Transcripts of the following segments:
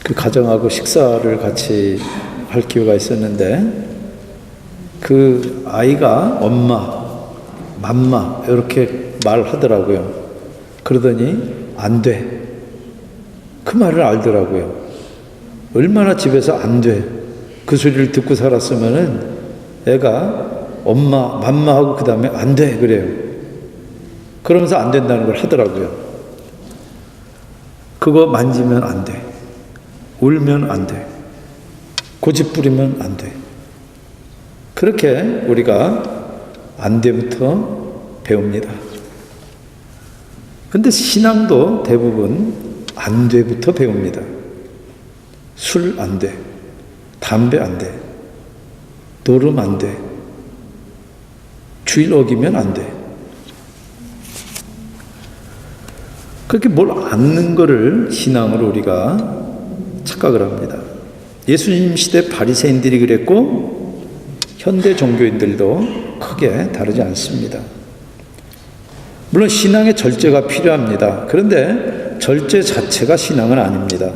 그 가정하고 식사를 같이 할 기회가 있었는데 그 아이가 엄마, 맘마 이렇게 말하더라고요. 그러더니 안 돼. 그 말을 알더라고요. 얼마나 집에서 안 돼. 그 소리를 듣고 살았으면은 애가 엄마, 맘마 하고 그 다음에 안 돼 그래요. 그러면서 안 된다는 걸 하더라고요. 그거 만지면 안 돼. 울면 안 돼. 고집 부리면 안 돼. 그렇게 우리가 안 돼부터 배웁니다. 근데 신앙도 대부분 안 돼부터 배웁니다. 술 안 돼. 담배 안 돼. 노름 안 돼. 주일 어기면 안 돼. 그렇게 뭘 아는 거를 신앙으로 우리가 착각을 합니다. 예수님 시대 바리새인들이 그랬고 현대 종교인들도 크게 다르지 않습니다. 물론 신앙의 절제가 필요합니다. 그런데 절제 자체가 신앙은 아닙니다.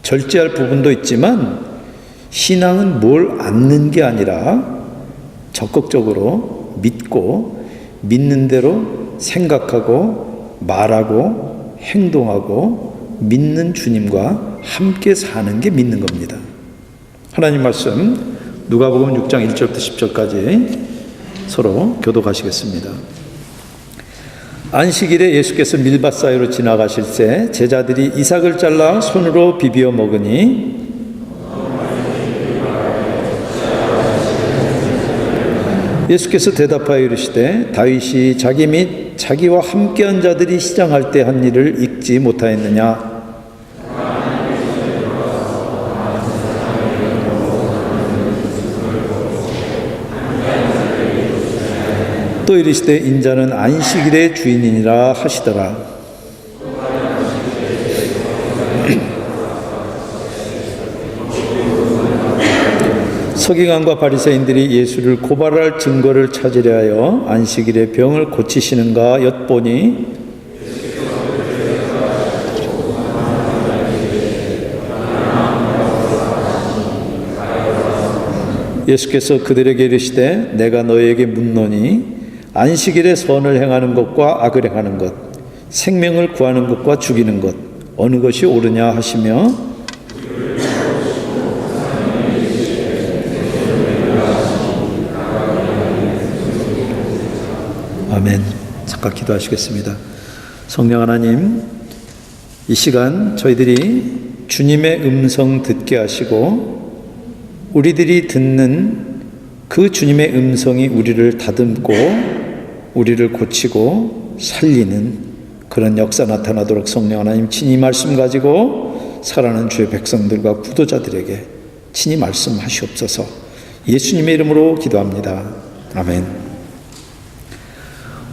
절제할 부분도 있지만 신앙은 뭘 않는 게 아니라 적극적으로 믿고 믿는 대로 생각하고 말하고 행동하고 믿는 주님과 함께 사는 게 믿는 겁니다. 하나님 말씀 누가복음 6장 1절부터 10절까지 서로 교독하시겠습니다. 안식일에 예수께서 밀밭 사이로 지나가실 때 제자들이 이삭을 잘라 손으로 비비어 먹으니 예수께서 대답하여 이르시되 다윗이 자기 및 자기와 함께한 자들이 시장할 때 한 일을 읽지 못하였느냐. 또 이르시되 인자는 안식일의 주인이니라 하시더라. 서기관과 바리새인들이 예수를 고발할 증거를 찾으려 하여 안식일에 병을 고치시는가 엿보니 예수께서 그들에게 이르시되 내가 너희에게 묻노니 안식일에 선을 행하는 것과 악을 행하는 것, 생명을 구하는 것과 죽이는 것 어느 것이 옳으냐 하시며 아멘. 잠깐 기도하시겠습니다. 성령 하나님, 이 시간 저희들이 주님의 음성 듣게 하시고 우리들이 듣는 그 주님의 음성이 우리를 다듬고 우리를 고치고 살리는 그런 역사 나타나도록 성령 하나님 친히 말씀 가지고 살아가는 주의 백성들과 구도자들에게 친히 말씀하시옵소서. 예수님의 이름으로 기도합니다. 아멘.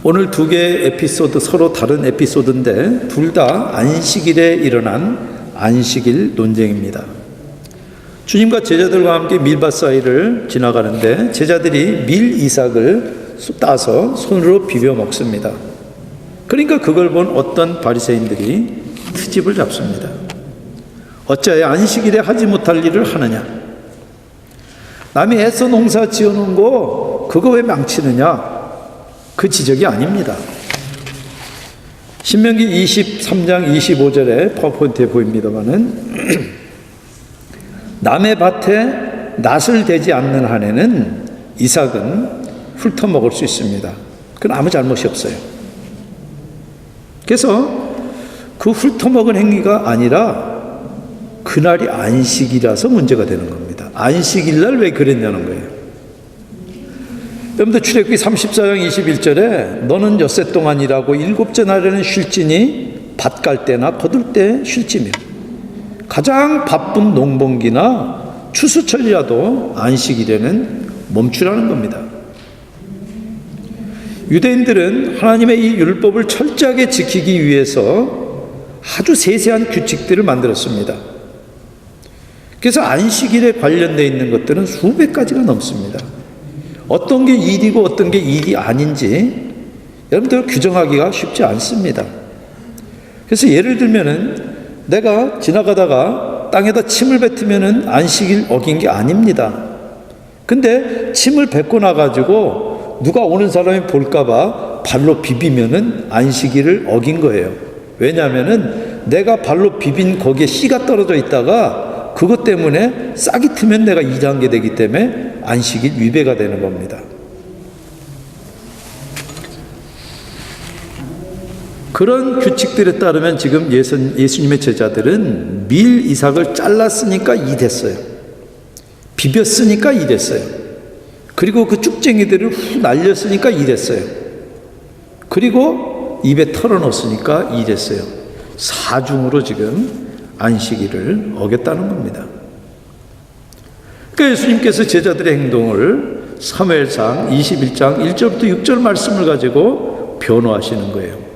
오늘 두 개의 에피소드 서로 다른 에피소드인데 둘 다 안식일에 일어난 안식일 논쟁입니다. 주님과 제자들과 함께 밀밭 사이를 지나가는데 제자들이 밀 이삭을 따서 손으로 비벼 먹습니다. 그러니까 그걸 본 어떤 바리새인들이 트집을 잡습니다. 어찌하여 안식일에 하지 못할 일을 하느냐? 남이 애써 농사 지어놓은 거 그거 왜 망치느냐? 그 지적이 아닙니다. 신명기 23장 25절에 파워포인트에 보입니다마는 남의 밭에 낫을 대지 않는 한에는 이삭은 훑어먹을 수 있습니다. 그건 아무 잘못이 없어요. 그래서 그 훑어먹은 행위가 아니라 그날이 안식이라서 문제가 되는 겁니다. 안식일날 왜 그랬냐는 거예요. 여러분들 출애굽기 34장 21절에 너는 엿새 동안 일하고 일곱째 날에는 쉴지니 밭 갈 때나 거둘 때 쉴지며 가장 바쁜 농번기나 추수철이라도 안식일에는 멈추라는 겁니다. 유대인들은 하나님의 이 율법을 철저하게 지키기 위해서 아주 세세한 규칙들을 만들었습니다. 그래서 안식일에 관련되어 있는 것들은 수백 가지가 넘습니다. 어떤 게 일이고 어떤 게 일이 아닌지 여러분들 규정하기가 쉽지 않습니다. 그래서 예를 들면은 내가 지나가다가 땅에다 침을 뱉으면은 안식일 어긴 게 아닙니다. 근데 침을 뱉고 나가지고 누가 오는 사람이 볼까봐 발로 비비면은 안식일을 어긴 거예요. 왜냐하면은 내가 발로 비빈 거기에 씨가 떨어져 있다가 그것 때문에 싹이 트면 내가 이상한 게 되기 때문에 안식일 위배가 되는 겁니다. 그런 규칙들에 따르면 지금 예수님의 제자들은 밀 이삭을 잘랐으니까 이 됐어요. 비볐으니까 이 됐어요. 그리고 그 쭉쟁이들을 후 날렸으니까 이 됐어요. 그리고 입에 털어넣었으니까 이 됐어요. 사중으로 지금 안식일을 어겼다는 겁니다. 그러니까 예수님께서 제자들의 행동을 사무엘상 21장 1절부터 6절 말씀을 가지고 변호하시는 거예요.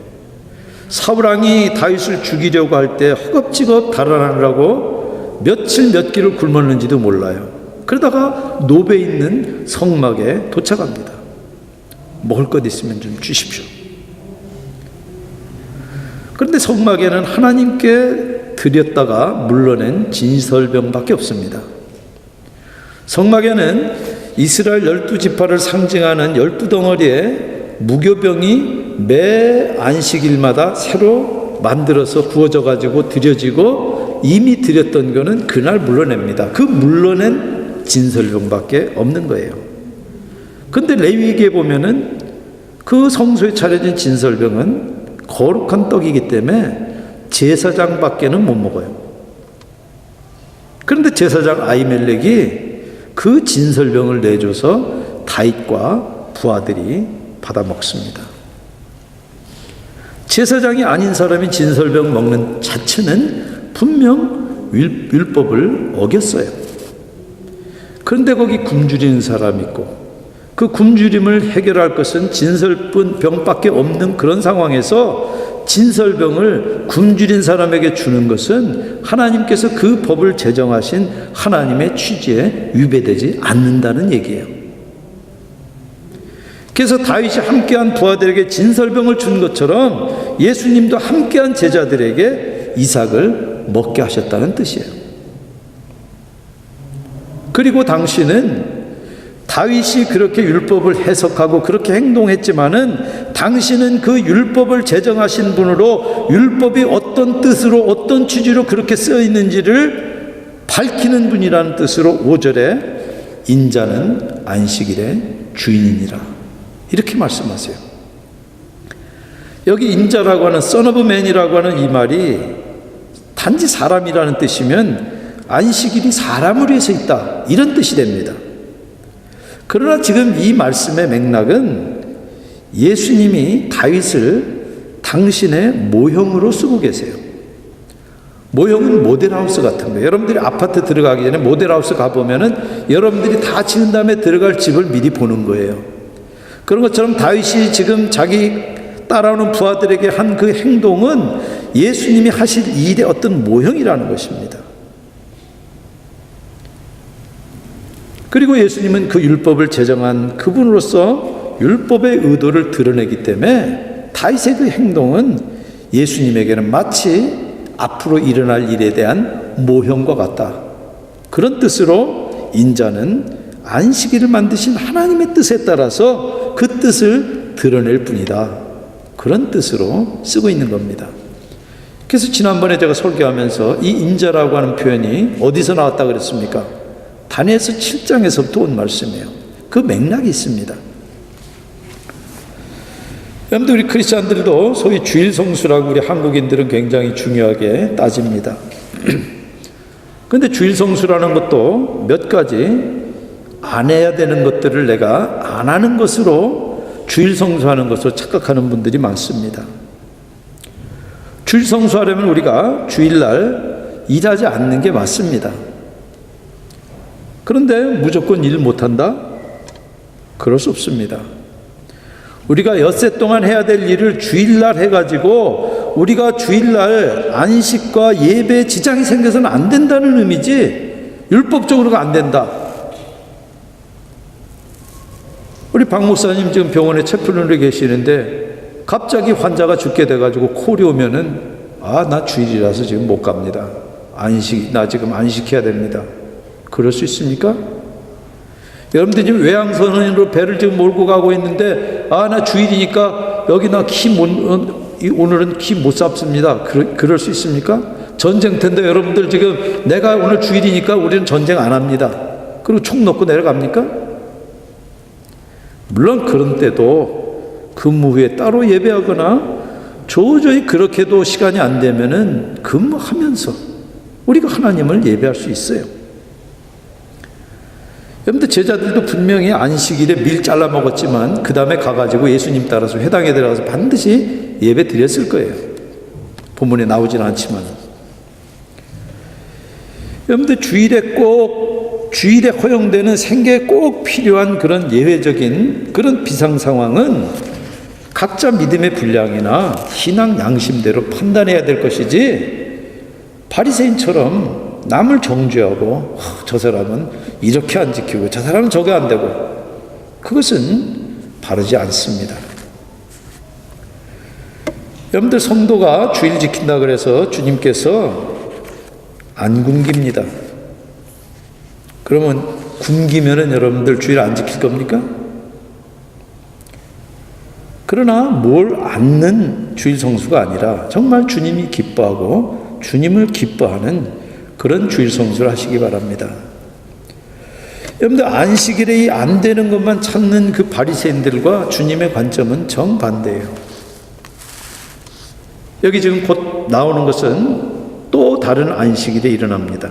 사울왕이 다윗을 죽이려고 할 때 허겁지겁 달아나느라고 며칠 몇 길을 굶었는지도 몰라요. 그러다가 노베 있는 성막에 도착합니다. 먹을 것 있으면 좀 주십시오. 그런데 성막에는 하나님께 드렸다가 물러낸 진설병밖에 없습니다. 성막에는 이스라엘 12지파를 상징하는 12덩어리의 무교병이 매 안식일마다 새로 만들어서 구워져 가지고 드려지고 이미 드렸던 거는 그날 물러냅니다. 그 물러낸 진설병밖에 없는 거예요. 근데 레위기에 보면은 그 성소에 차려진 진설병은 거룩한 떡이기 때문에 제사장밖에는 못 먹어요. 그런데 제사장 아히멜렉이 그 진설병을 내줘서 다윗과 부하들이 받아 먹습니다. 제사장이 아닌 사람이 진설병 먹는 자체는 분명 율법을 어겼어요. 그런데 거기 굶주리는 사람이 있고 그 굶주림을 해결할 것은 진설병밖에 없는 그런 상황에서 진설병을 굶주린 사람에게 주는 것은 하나님께서 그 법을 제정하신 하나님의 취지에 위배되지 않는다는 얘기예요. 그래서 다윗이 함께한 부하들에게 진설병을 준 것처럼 예수님도 함께한 제자들에게 이삭을 먹게 하셨다는 뜻이에요. 그리고 당신은 다윗이 그렇게 율법을 해석하고 그렇게 행동했지만은 당신은 그 율법을 제정하신 분으로 율법이 어떤 뜻으로 어떤 취지로 그렇게 쓰여 있는지를 밝히는 분이라는 뜻으로 5절에 인자는 안식일의 주인이니라 이렇게 말씀하세요. 여기 인자라고 하는 son of man이라고 하는 이 말이 단지 사람이라는 뜻이면 안식일이 사람을 위해서 있다 이런 뜻이 됩니다. 그러나 지금 이 말씀의 맥락은 예수님이 다윗을 당신의 모형으로 쓰고 계세요. 모형은 모델하우스 같은 거예요. 여러분들이 아파트 들어가기 전에 모델하우스 가보면은 여러분들이 다 지은 다음에 들어갈 집을 미리 보는 거예요. 그런 것처럼 다윗이 지금 자기 따라오는 부하들에게 한 그 행동은 예수님이 하실 일의 어떤 모형이라는 것입니다. 그리고 예수님은 그 율법을 제정한 그분으로서 율법의 의도를 드러내기 때문에 다윗의 그 행동은 예수님에게는 마치 앞으로 일어날 일에 대한 모형과 같다. 그런 뜻으로 인자는 안식일을 만드신 하나님의 뜻에 따라서 그 뜻을 드러낼 뿐이다. 그런 뜻으로 쓰고 있는 겁니다. 그래서 지난번에 제가 설교하면서 이 인자라고 하는 표현이 어디서 나왔다 그랬습니까? 다니엘서 7장에서부터 온 말씀이에요. 그 맥락이 있습니다. 여러분들 우리 크리스찬들도 소위 주일 성수라고 우리 한국인들은 굉장히 중요하게 따집니다. 그런데 주일 성수라는 것도 몇 가지 안 해야 되는 것들을 내가 안 하는 것으로 주일 성수하는 것으로 착각하는 분들이 많습니다. 주일 성수하려면 우리가 주일날 일하지 않는 게 맞습니다. 그런데 무조건 일 못한다? 그럴 수 없습니다. 우리가 엿새 동안 해야 될 일을 주일날 해가지고 우리가 주일날 안식과 예배에 지장이 생겨서는 안 된다는 의미지 율법적으로가 안 된다. 우리 박 목사님 지금 병원에 체풀론에 계시는데 갑자기 환자가 죽게 돼가지고 콜이 오면은 나 주일이라서 지금 못 갑니다. 나 지금 안식해야 됩니다. 그럴 수 있습니까? 여러분들 지금 외양선언으로 배를 지금 몰고 가고 있는데, 나 주일이니까 여기 오늘은 키 못 잡습니다. 그럴 수 있습니까? 전쟁터인데 여러분들 지금 내가 오늘 주일이니까 우리는 전쟁 안 합니다. 그리고 총 놓고 내려갑니까? 물론 그런 때도 근무 후에 따로 예배하거나 도저히 그렇게도 시간이 안 되면은 근무하면서 우리가 하나님을 예배할 수 있어요. 여러분들 제자들도 분명히 안식일에 밀 잘라 먹었지만 그 다음에 가가지고 예수님 따라서 회당에 들어가서 반드시 예배 드렸을 거예요. 본문에 나오진 않지만. 여러분들 주일에 허용되는 생계에 꼭 필요한 그런 예외적인 그런 비상 상황은 각자 믿음의 분량이나 신앙 양심대로 판단해야 될 것이지, 바리새인처럼 남을 정죄하고 저 사람은 이렇게 안 지키고 저 사람은 저게 안 되고, 그것은 바르지 않습니다. 여러분들 성도가 주일 지킨다 그래서 주님께서 안 굶깁니다. 그러면 굶기면은 여러분들 주일 안 지킬 겁니까? 그러나 뭘 않는 주일 성수가 아니라 정말 주님이 기뻐하고 주님을 기뻐하는 그런 주일 성수를 하시기 바랍니다. 여러분들 안식일에 안 되는 것만 찾는 그 바리새인들과 주님의 관점은 정반대예요. 여기 지금 곧 나오는 것은 또 다른 안식일에 일어납니다.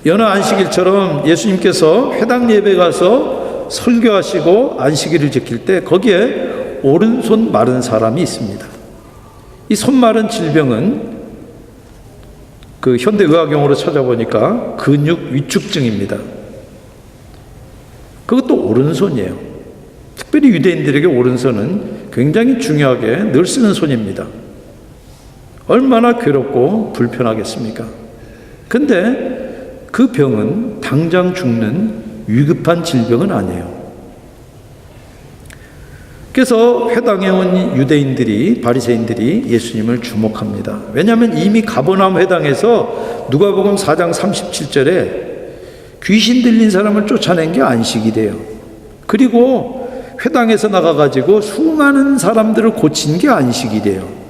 여느 안식일처럼 예수님께서 회당 예배 가서 설교하시고 안식일을 지킬 때 거기에 오른손 마른 사람이 있습니다. 이 손 마른 질병은 그 현대의학용어로 찾아보니까 근육 위축증입니다. 그것도 오른손이에요. 특별히 유대인들에게 오른손은 굉장히 중요하게 늘 쓰는 손입니다. 얼마나 괴롭고 불편하겠습니까? 근데 그 병은 당장 죽는 위급한 질병은 아니에요. 그래서 회당에 온 유대인들이, 바리새인들이 예수님을 주목합니다. 왜냐하면 이미 가버나움 회당에서 누가복음 4장 37절에 귀신 들린 사람을 쫓아낸 게 안식일이에요. 그리고 회당에서 나가가지고 수많은 사람들을 고친 게 안식일이에요.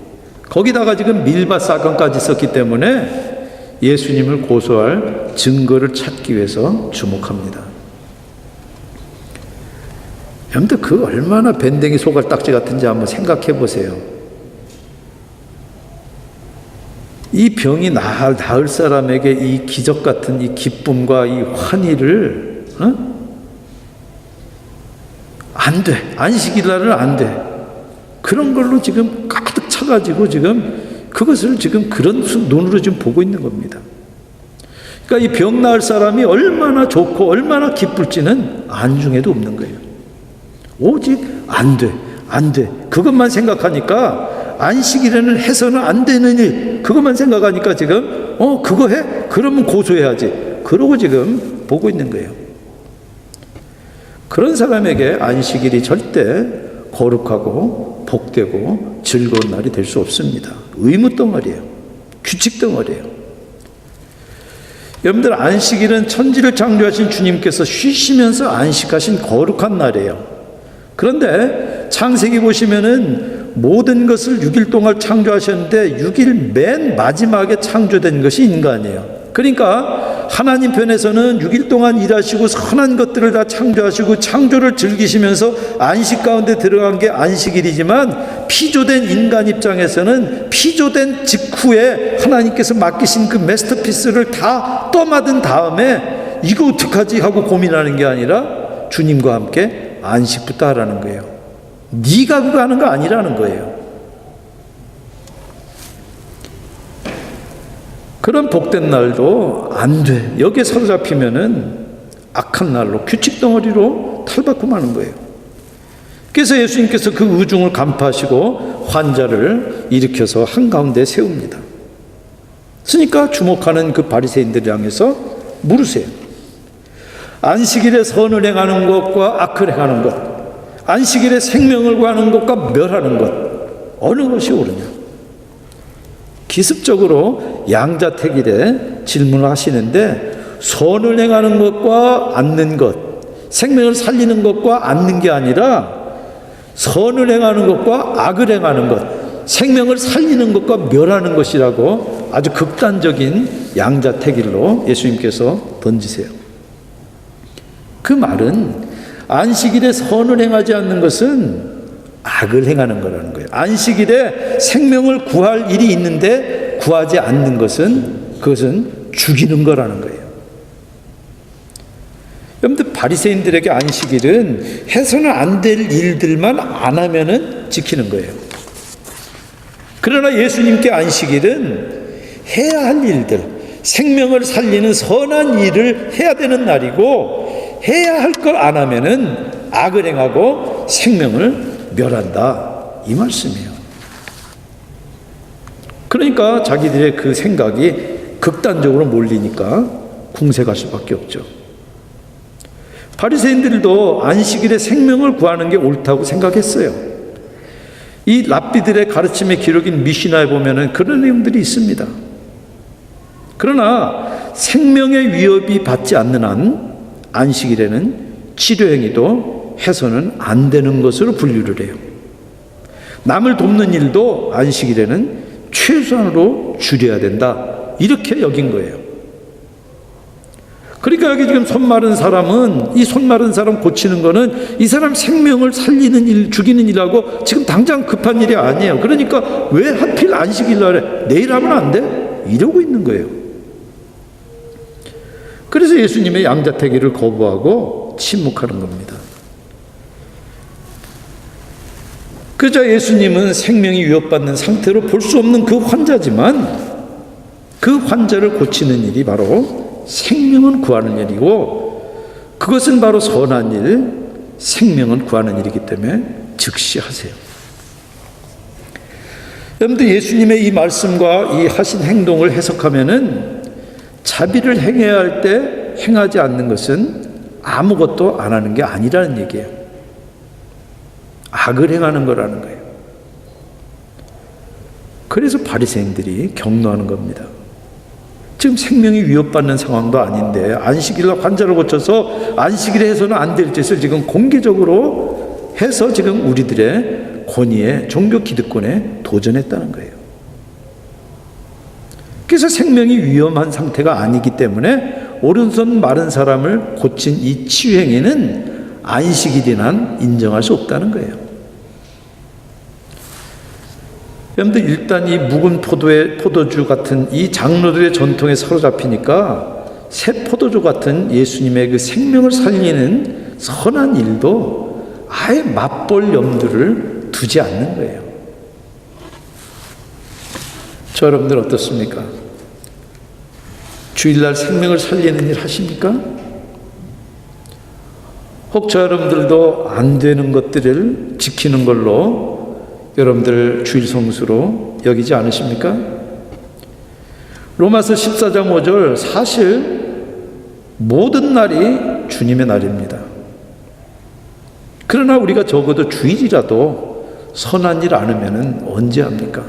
거기다가 지금 밀밭 사건까지 있었기 때문에 예수님을 고소할 증거를 찾기 위해서 주목합니다. 여러분들 그 얼마나 밴댕이 소갈딱지 같은지 한번 생각해 보세요. 이 병이 나을 사람에게 이 기적 같은 이 기쁨과 이 환희를 안 돼. 안식일 날은 안 돼. 그런 걸로 지금 가득 차가지고 지금 그것을 지금 그런 눈으로 지금 보고 있는 겁니다. 그러니까 이 병 나을 사람이 얼마나 좋고 얼마나 기쁠지는 안중에도 없는 거예요. 오직 안 돼, 안 돼. 그것만 생각하니까 안식일에는 해서는 안 되는 일, 그것만 생각하니까 지금 그거 해? 그러면 고소해야지. 그러고 지금 보고 있는 거예요. 그런 사람에게 안식일이 절대 거룩하고 복되고 즐거운 날이 될 수 없습니다. 의무 덩어리예요. 규칙 덩어리예요. 여러분들 안식일은 천지를 창조하신 주님께서 쉬시면서 안식하신 거룩한 날이에요. 그런데 창세기 보시면은 모든 것을 6일 동안 창조하셨는데 6일 맨 마지막에 창조된 것이 인간이에요. 그러니까 하나님 편에서는 6일 동안 일하시고 선한 것들을 다 창조하시고 창조를 즐기시면서 안식 가운데 들어간 게 안식일이지만, 피조된 인간 입장에서는 피조된 직후에 하나님께서 맡기신 그 마스터피스를 다 떠맡은 다음에 이거 어떡하지 하고 고민하는 게 아니라 주님과 함께 안식부터 하라는 거예요. 네가 그거 하는 거 아니라는 거예요. 그런 복된 날도 안 돼. 여기에 사로잡히면은 악한 날로, 규칙 덩어리로 탈바꿈 하는 거예요. 그래서 예수님께서 그 의중을 간파하시고 환자를 일으켜서 한가운데 세웁니다. 그러니까 주목하는 그 바리새인들 향해서 물으세요. 안식일에 선을 행하는 것과 악을 행하는 것, 안식일에 생명을 구하는 것과 멸하는 것, 어느 것이 옳으냐? 기습적으로 양자택일에 질문을 하시는데, 선을 행하는 것과 않는 것, 생명을 살리는 것과 않는 게 아니라 선을 행하는 것과 악을 행하는 것, 생명을 살리는 것과 멸하는 것이라고 아주 극단적인 양자택일로 예수님께서 던지세요. 그 말은 안식일에 선을 행하지 않는 것은 악을 행하는 거라는 거예요. 안식일에 생명을 구할 일이 있는데 구하지 않는 것은, 그것은 죽이는 거라는 거예요. 여러분들, 바리새인들에게 안식일은 해서는 안 될 일들만 안 하면은 지키는 거예요. 그러나 예수님께 안식일은 해야 할 일들, 생명을 살리는 선한 일을 해야 되는 날이고, 해야 할 걸 안 하면은 악을 행하고 생명을 멸한다, 이 말씀이에요. 그러니까 자기들의 그 생각이 극단적으로 몰리니까 궁색할 수밖에 없죠. 바리새인들도 안식일에 생명을 구하는 게 옳다고 생각했어요. 이 랍비들의 가르침의 기록인 미시나에 보면은 그런 내용들이 있습니다. 그러나 생명의 위협이 받지 않는 한 안식일에는 치료행위도 해서는 안 되는 것으로 분류를 해요. 남을 돕는 일도 안식일에는 최소한으로 줄여야 된다, 이렇게 여긴 거예요. 그러니까 여기 지금 손 마른 사람은, 이 손 마른 사람 고치는 거는 이 사람 생명을 살리는 일, 죽이는 일하고 지금 당장 급한 일이 아니에요. 그러니까 왜 하필 안식일 날에 내일 하면 안 돼? 이러고 있는 거예요. 그래서 예수님의 양자택일을 거부하고 침묵하는 겁니다. 그저 예수님은 생명이 위협받는 상태로 볼 수 없는 그 환자지만, 그 환자를 고치는 일이 바로 생명은 구하는 일이고, 그것은 바로 선한 일, 생명은 구하는 일이기 때문에 즉시 하세요. 여러분들, 예수님의 이 말씀과 이 하신 행동을 해석하면은 자비를 행해야 할 때 행하지 않는 것은 아무것도 안 하는 게 아니라는 얘기예요. 악을 행하는 거라는 거예요. 그래서 바리새인들이 경노하는 겁니다. 지금 생명이 위협받는 상황도 아닌데 안식일날 환자를 고쳐서 안식일에 해서는 안 될 짓을 지금 공개적으로 해서 지금 우리들의 권위에, 종교 기득권에 도전했다는 거예요. 그래서 생명이 위험한 상태가 아니기 때문에 오른손 마른 사람을 고친 이 치유행위는 안식일이란 인정할 수 없다는 거예요. 여러분들, 일단 이 묵은 포도주 같은 이 장로들의 전통에 사로잡히니까 새 포도주 같은 예수님의 그 생명을 살리는 선한 일도 아예 맛볼 염두를 두지 않는 거예요. 저 여러분들 어떻습니까? 주일날 생명을 살리는 일 하십니까? 혹 저 여러분들도 안 되는 것들을 지키는 걸로 여러분들 주일 성수로 여기지 않으십니까? 로마서 14장 5절, 사실 모든 날이 주님의 날입니다. 그러나 우리가 적어도 주일이라도 선한 일 안 하면은 언제 합니까?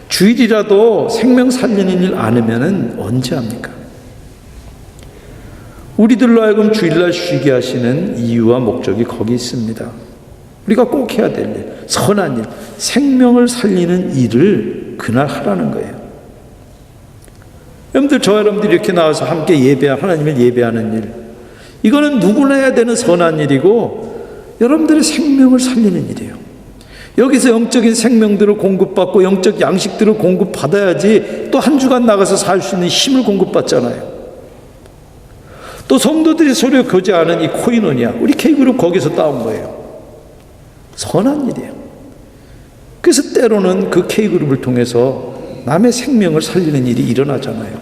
주일이라도 생명 살리는 일 안 하면은 언제 합니까? 우리들로 하여금 주일날 쉬게 하시는 이유와 목적이 거기 있습니다. 우리가 꼭 해야 될 일, 선한 일, 생명을 살리는 일을 그날 하라는 거예요. 여러분들, 저 여러분들이 이렇게 나와서 함께 하나님을 예배하는 일, 이거는 누구나 해야 되는 선한 일이고 여러분들의 생명을 살리는 일이에요. 여기서 영적인 생명들을 공급받고 영적 양식들을 공급받아야지 또 한 주간 나가서 살 수 있는 힘을 공급받잖아요. 또 성도들이 서로 교제하는 이 코이노니아, 우리 K그룹 거기서 따온 거예요. 선한 일이에요. 그래서 때로는 그 K그룹을 통해서 남의 생명을 살리는 일이 일어나잖아요.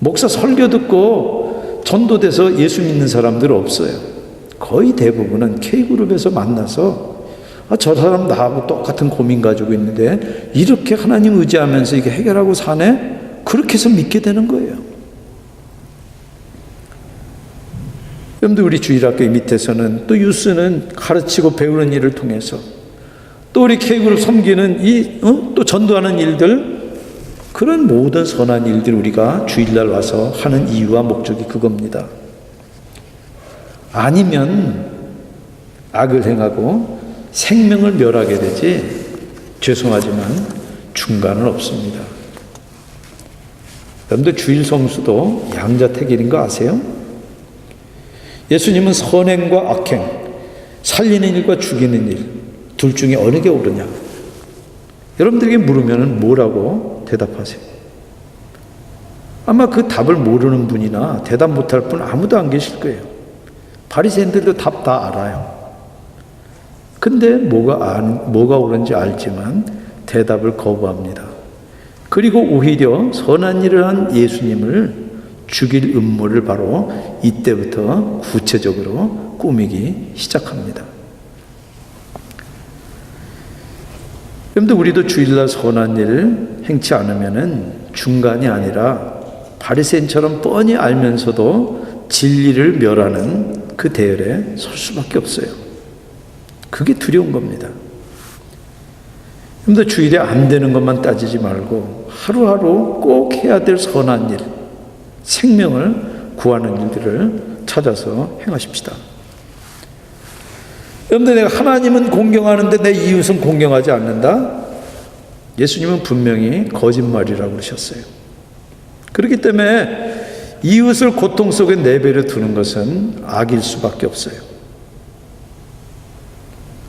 목사 설교 듣고 전도돼서 예수 믿는 사람들 없어요. 거의 대부분은 K그룹에서 만나서 저 사람 나하고 똑같은 고민 가지고 있는데 이렇게 하나님 의지하면서 이게 해결하고 사네? 그렇게 해서 믿게 되는 거예요. 여러분들, 우리 주일학교 밑에서는 또 유스는 가르치고 배우는 일을 통해서 또 우리 K그룹 섬기는 또 전도하는 일들, 그런 모든 선한 일들 우리가 주일날 와서 하는 이유와 목적이 그겁니다. 아니면 악을 행하고 생명을 멸하게 되지, 죄송하지만 중간은 없습니다. 여러분들 주일 성수도 양자택일인 거 아세요? 예수님은 선행과 악행, 살리는 일과 죽이는 일, 둘 중에 어느 게 옳으냐? 여러분들에게 물으면 뭐라고 대답하세요? 아마 그 답을 모르는 분이나 대답 못할 분 아무도 안 계실 거예요. 바리새인들도 답 다 알아요. 근데 뭐가 옳은지 알지만 대답을 거부합니다. 그리고 오히려 선한 일을 한 예수님을 죽일 음모를 바로 이때부터 구체적으로 꾸미기 시작합니다. 여러분들, 우리도 주일날 선한 일을 행치 않으면은 중간이 아니라 바리새인처럼 뻔히 알면서도 진리를 멸하는 그 대열에 설 수밖에 없어요. 그게 두려운 겁니다. 여러분들, 주일에 안 되는 것만 따지지 말고 하루하루 꼭 해야 될 선한 일, 생명을 구하는 일들을 찾아서 행하십시다. 여러분들, 내가 하나님은 공경하는데 내 이웃은 공경하지 않는다? 예수님은 분명히 거짓말이라고 그러셨어요. 그렇기 때문에 이웃을 고통 속에 내버려 두는 것은 악일 수밖에 없어요.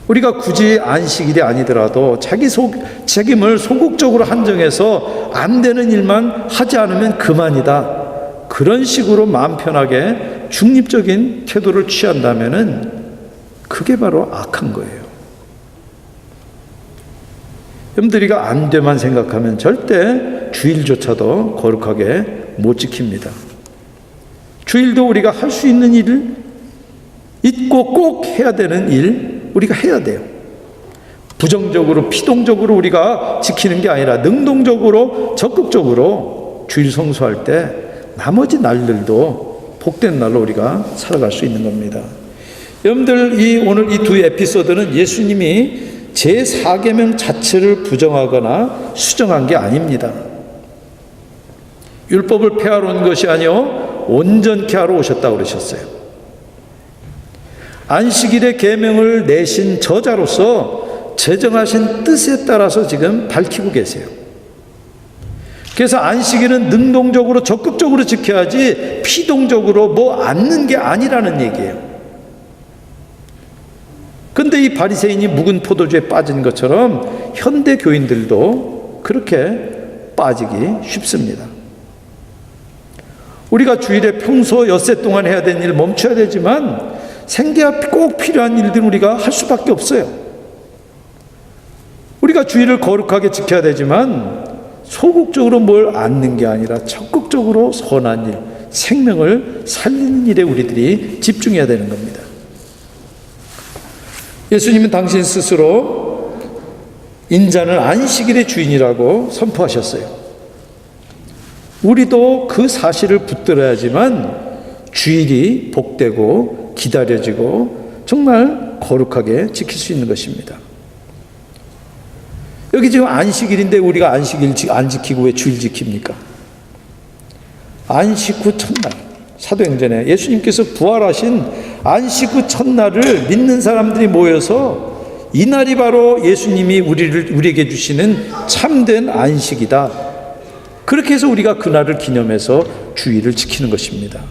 우리가 굳이 안식일이 아니더라도 자기 책임을 소극적으로 한정해서 안 되는 일만 하지 않으면 그만이다, 그런 식으로 마음 편하게 중립적인 태도를 취한다면은 그게 바로 악한 거예요. 여러분들이가 안 되만 생각하면 절대 주일조차도 거룩하게 못 지킵니다. 주일도 우리가 할 수 있는 일을 있고 꼭 해야 되는 일 우리가 해야 돼요. 부정적으로 피동적으로 우리가 지키는 게 아니라 능동적으로 적극적으로 주일 성수할 때 나머지 날들도 복된 날로 우리가 살아갈 수 있는 겁니다. 여러분들, 오늘 이 두 에피소드는 예수님이 제4계명 자체를 부정하거나 수정한 게 아닙니다. 율법을 폐하러 온 것이 아니요 온전케 하러 오셨다고 그러셨어요. 안식일의 계명을 내신 저자로서 제정하신 뜻에 따라서 지금 밝히고 계세요. 그래서 안식일은 능동적으로 적극적으로 지켜야지 피동적으로 뭐 않는 게 아니라는 얘기예요. 근데 이 바리새인이 묵은 포도주에 빠진 것처럼 현대 교인들도 그렇게 빠지기 쉽습니다. 우리가 주일에 평소 엿새 동안 해야 되는 일을 멈춰야 되지만 생계가 꼭 필요한 일들은 우리가 할 수밖에 없어요. 우리가 주일을 거룩하게 지켜야 되지만 소극적으로 뭘 않는 게 아니라 적극적으로 선한 일, 생명을 살리는 일에 우리들이 집중해야 되는 겁니다. 예수님은 당신 스스로 인자는 안식일의 주인이라고 선포하셨어요. 우리도 그 사실을 붙들어야지만 주일이 복되고 기다려지고 정말 거룩하게 지킬 수 있는 것입니다. 여기 지금 안식일인데 우리가 안식일 안 지키고 왜 주일 지킵니까? 안식 후 첫날, 사도행전에 예수님께서 부활하신 안식 후 첫날을 믿는 사람들이 모여서 이날이 바로 예수님이 우리에게 주시는 참된 안식이다, 그렇게 해서 우리가 그날을 기념해서 주일을 지키는 것입니다.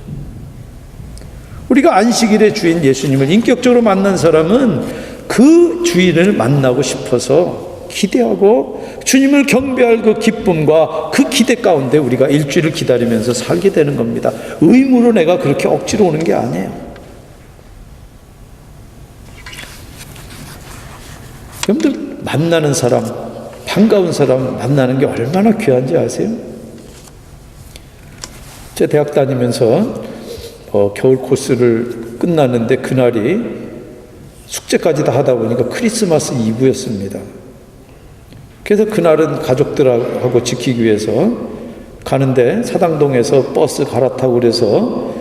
우리가 안식일의 주인 예수님을 인격적으로 만난 사람은 그 주인을 만나고 싶어서 기대하고 주님을 경배할 그 기쁨과 그 기대 가운데 우리가 일주일을 기다리면서 살게 되는 겁니다. 의무로 내가 그렇게 억지로 오는 게 아니에요. 여러분들, 만나는 사람, 반가운 사람 만나는 게 얼마나 귀한지 아세요? 제가 대학 다니면서 겨울 코스를 끝났는데 그날이 숙제까지 다 하다 보니까 크리스마스 이브였습니다. 그래서 그날은 가족들하고 지키기 위해서 가는데 사당동에서 버스 갈아타고 그래서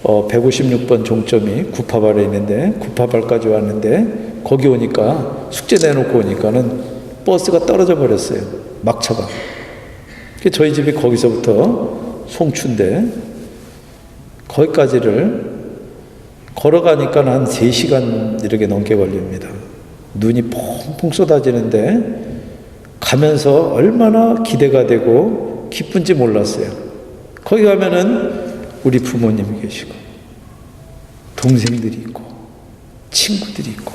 156번 종점이 구파발에 있는데 구파발까지 왔는데 거기 오니까 숙제 내놓고 오니까는 버스가 떨어져 버렸어요. 막차가. 저희 집이 거기서부터 송추인데 거기까지를 걸어가니까 한 3시간 이렇게 넘게 걸립니다. 눈이 펑펑 쏟아지는데 가면서 얼마나 기대가 되고 기쁜지 몰랐어요. 거기 가면은 우리 부모님이 계시고 동생들이 있고 친구들이 있고,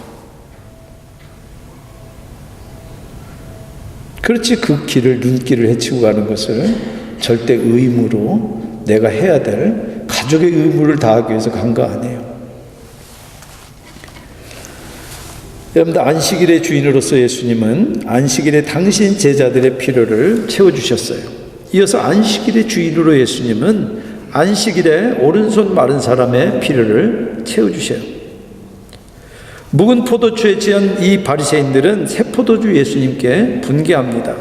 그렇지 그 길을 눈길을 헤치고 가는 것을 절대 의무로 내가 해야 될 가족의 의무를 다하기 위해서 간 거 아니에요. 여러분들, 안식일의 주인으로서 예수님은 안식일에 당신 제자들의 필요를 채워주셨어요. 이어서 안식일의 주인으로 예수님은 안식일에 오른손 마른 사람의 필요를 채워주셔요. 묵은 포도주에 취한 이 바리새인들은 새 포도주 예수님께 분개합니다.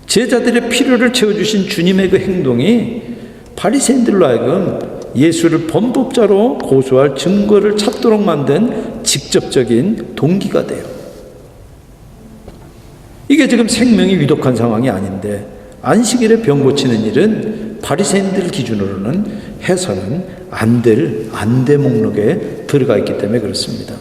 제자들의 필요를 채워주신 주님의 그 행동이 바리새인들로 하여금 예수를 범법자로 고소할 증거를 찾도록 만든 직접적인 동기가 돼요. 이게 지금 생명이 위독한 상황이 아닌데 안식일에 병 고치는 일은 바리새인들 기준으로는 해서는 안 될 안돼 목록에 들어가 있기 때문에 그렇습니다.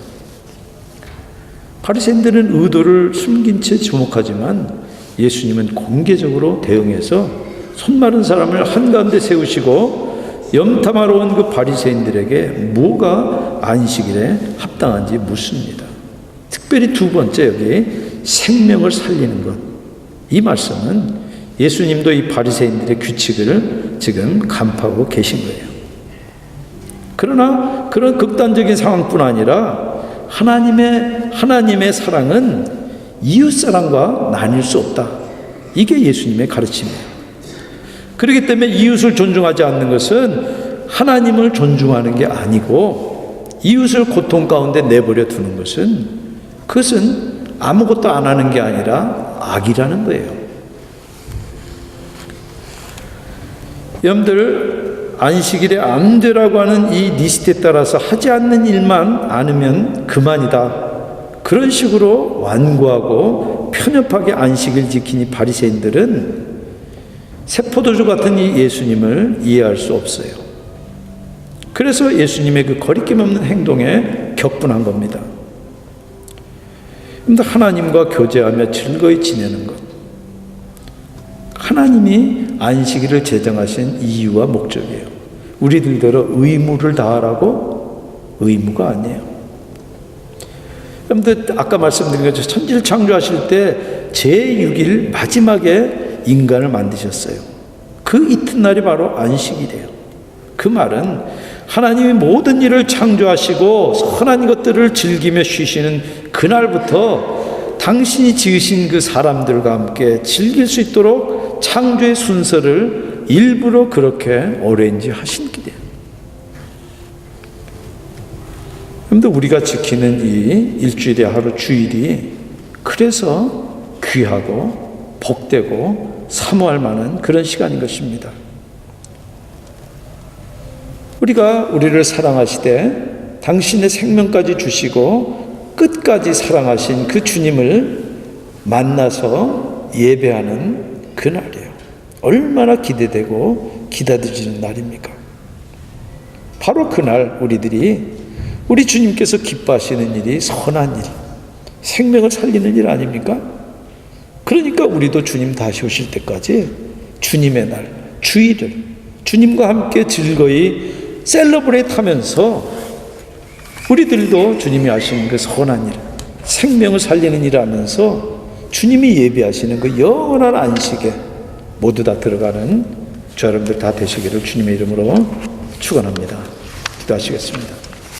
바리새인들은 의도를 숨긴 채 주목하지만 예수님은 공개적으로 대응해서 손 마른 사람을 한가운데 세우시고 염탐하러 온 그 바리새인들에게 뭐가 안식일에 합당한지 묻습니다. 특별히 두 번째, 여기 생명을 살리는 것. 이 말씀은 예수님도 이 바리새인들의 규칙을 지금 간파하고 계신 거예요. 그러나 그런 극단적인 상황뿐 아니라 하나님의 사랑은 이웃 사랑과 나뉠 수 없다. 이게 예수님의 가르침이에요. 그렇기 때문에 이웃을 존중하지 않는 것은 하나님을 존중하는 게 아니고, 이웃을 고통 가운데 내버려 두는 것은 그것은 아무것도 안 하는 게 아니라 악이라는 거예요. 여러분들, 안식일에 안 되라고 하는 이 리스트에 따라서 하지 않는 일만 않으면 그만이다. 그런 식으로 완고하고 편협하게 안식일 지킨 이 바리새인들은 새 포도주 같은 이 예수님을 이해할 수 없어요. 그래서 예수님의 그 거리낌 없는 행동에 격분한 겁니다. 하나님과 교제하며 즐거이 지내는 것, 하나님이 안식일을 제정하신 이유와 목적이에요. 우리들대로 의무를 다하라고? 의무가 아니에요. 여러분들, 아까 말씀드린 것처럼 천지를 창조하실 때 제6일 마지막에 인간을 만드셨어요. 그 이튿날이 바로 안식일이에요. 그 말은 하나님이 모든 일을 창조하시고 선한 것들을 즐기며 쉬시는 그날부터 당신이 지으신 그 사람들과 함께 즐길 수 있도록 창조의 순서를 일부러 그렇게 어레인지 하신 길이에요. 그런데 우리가 지키는 이 일주일의 하루 주일이 그래서 귀하고 복되고 사모할 만한 그런 시간인 것입니다. 우리가 우리를 사랑하시되 당신의 생명까지 주시고 끝까지 사랑하신 그 주님을 만나서 예배하는 그날이에요. 얼마나 기대되고 기다려지는 날입니까? 바로 그날 우리 주님께서 기뻐하시는 일이 선한 일, 생명을 살리는 일 아닙니까? 그러니까 우리도 주님 다시 오실 때까지 주님의 날, 주일을 주님과 함께 즐거이 셀러브레이트 하면서 우리들도 주님이 하시는 그 선한 일, 생명을 살리는 일을 하면서 주님이 예비하시는 그 영원한 안식에 모두 다 들어가는 저 여러분들 다 되시기를 주님의 이름으로 축원합니다. 기도하시겠습니다.